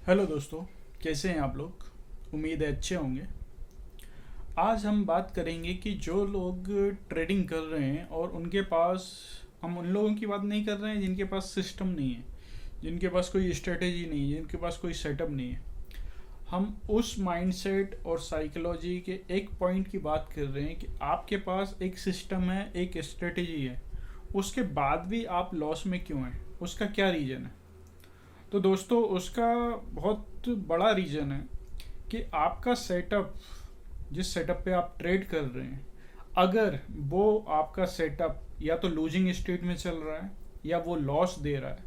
Hello दोस्तों, कैसे हैं आप लोग। उम्मीद है अच्छे होंगे। आज हम बात करेंगे कि जो लोग ट्रेडिंग कर रहे हैं और उनके पास, हम उन लोगों की बात नहीं कर रहे हैं जिनके पास सिस्टम नहीं है, जिनके पास कोई स्ट्रेटेजी नहीं है, जिनके पास कोई सेटअप नहीं है। हम उस माइंडसेट और साइकोलॉजी के एक पॉइंट की बात कर रहे हैं कि आपके पास एक सिस्टम है, एक स्ट्रेटेजी है, उसके बाद भी आप लॉस में क्यों हैं, उसका क्या रीज़न है। तो दोस्तों, उसका बहुत बड़ा रीज़न है कि आपका सेटअप, जिस सेटअप पे आप ट्रेड कर रहे हैं, अगर वो आपका सेटअप या तो लूजिंग स्टेट में चल रहा है या वो लॉस दे रहा है,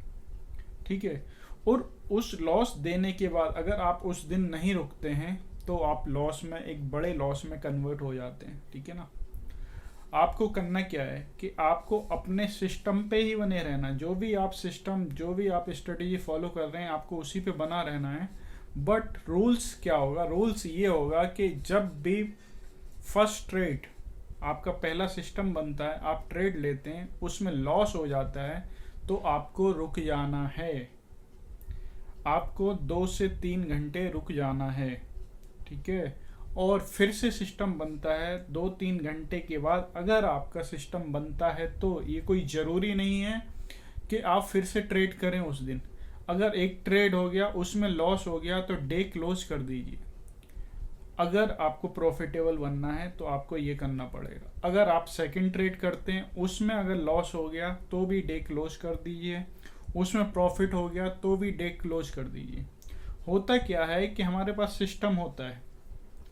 ठीक है। और उस लॉस देने के बाद अगर आप उस दिन नहीं रुकते हैं तो आप लॉस में, एक बड़े लॉस में कन्वर्ट हो जाते हैं, ठीक है ना। आपको करना क्या है कि आपको अपने सिस्टम पे ही बने रहना। जो भी आप सिस्टम, जो भी आप स्ट्रेटेजी फॉलो कर रहे हैं, आपको उसी पे बना रहना है। बट रूल्स क्या होगा, रूल्स ये होगा कि जब भी फर्स्ट ट्रेड, आपका पहला सिस्टम बनता है, आप ट्रेड लेते हैं, उसमें लॉस हो जाता है, तो आपको रुक जाना है। आपको 2 से 3 घंटे रुक जाना है, ठीक है। और फिर से सिस्टम बनता है 2-3 घंटे के बाद। अगर आपका सिस्टम बनता है तो ये कोई ज़रूरी नहीं है कि आप फिर से ट्रेड करें उस दिन। अगर एक ट्रेड हो गया, उसमें लॉस हो गया, तो डे क्लोज कर दीजिए। अगर आपको प्रॉफिटेबल बनना है तो आपको ये करना पड़ेगा। अगर आप सेकंड ट्रेड करते हैं, उसमें अगर लॉस हो गया तो भी डे क्लोज कर दीजिए। उसमें प्रॉफिट हो गया तो भी डे क्लोज कर दीजिए। होता क्या है कि हमारे पास सिस्टम होता है,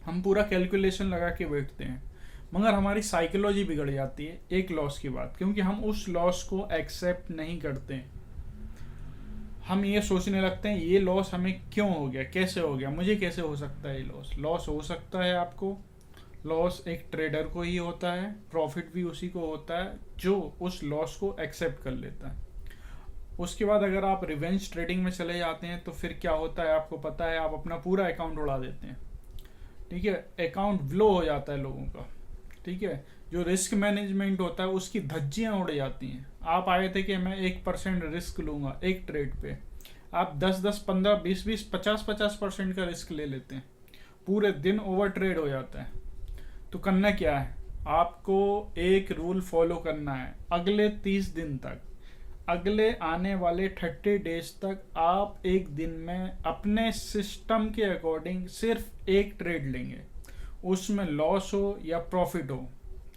हम पूरा कैलकुलेशन लगा के बैठते हैं, मगर हमारी साइकोलॉजी बिगड़ जाती है एक लॉस के बाद, क्योंकि हम उस लॉस को एक्सेप्ट नहीं करते हैं। हम ये सोचने लगते हैं ये लॉस हमें क्यों हो गया, कैसे हो गया, मुझे कैसे हो सकता है ये लॉस। लॉस हो सकता है आपको, लॉस एक ट्रेडर को ही होता है, प्रॉफिट भी उसी को होता है जो उस लॉस को एक्सेप्ट कर लेता है। उसके बाद अगर आप रिवेंज ट्रेडिंग में चले जाते हैं तो फिर क्या होता है आपको पता है, आप अपना पूरा अकाउंट उड़ा देते हैं, ठीक है। अकाउंट ब्लो हो जाता है लोगों का, ठीक है। जो रिस्क मैनेजमेंट होता है उसकी धज्जियां उड़ जाती हैं। आप आए थे कि मैं 1% रिस्क लूंगा एक ट्रेड पे, आप 10-10, 15, 20-20, 50-50% का रिस्क ले लेते हैं। पूरे दिन ओवर ट्रेड हो जाता है। तो करना क्या है, आपको एक रूल फॉलो करना है। अगले 30 दिन तक, अगले आने वाले 30 डेज तक आप एक दिन में अपने सिस्टम के अकॉर्डिंग सिर्फ एक ट्रेड लेंगे। उसमें लॉस हो या प्रॉफिट हो,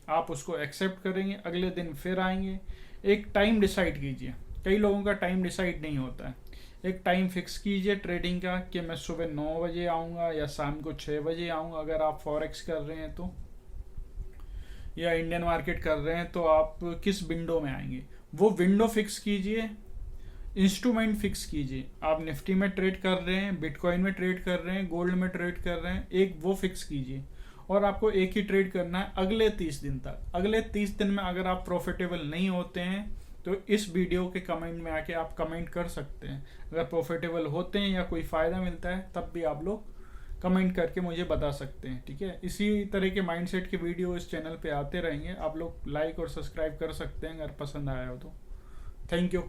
आप उसको एक्सेप्ट करेंगे। अगले दिन फिर आएंगे। एक टाइम डिसाइड कीजिए। कई लोगों का टाइम डिसाइड नहीं होता है। एक टाइम फिक्स कीजिए ट्रेडिंग का कि मैं सुबह 9 बजे आऊँगा या शाम को 6 बजे आऊँगा। अगर आप फॉरेक्स कर रहे हैं तो, या इंडियन मार्केट कर रहे हैं तो आप किस विंडो में आएंगे, वो विंडो फिक्स कीजिए। इंस्ट्रूमेंट फिक्स कीजिए। आप निफ्टी में ट्रेड कर रहे हैं, बिटकॉइन में ट्रेड कर रहे हैं, गोल्ड में ट्रेड कर रहे हैं, एक वो फिक्स कीजिए। और आपको एक ही ट्रेड करना है अगले 30 दिन तक। अगले 30 दिन में अगर आप प्रॉफिटेबल नहीं होते हैं तो इस वीडियो के कमेंट में आके आप कमेंट कर सकते हैं। अगर प्रॉफिटेबल होते हैं या कोई फ़ायदा मिलता है तब भी आप लोग कमेंट करके मुझे बता सकते हैं, ठीक है। इसी तरह के माइंडसेट के वीडियो इस चैनल पे आते रहेंगे। आप लोग लाइक और सब्सक्राइब कर सकते हैं अगर पसंद आया हो तो। Thank you.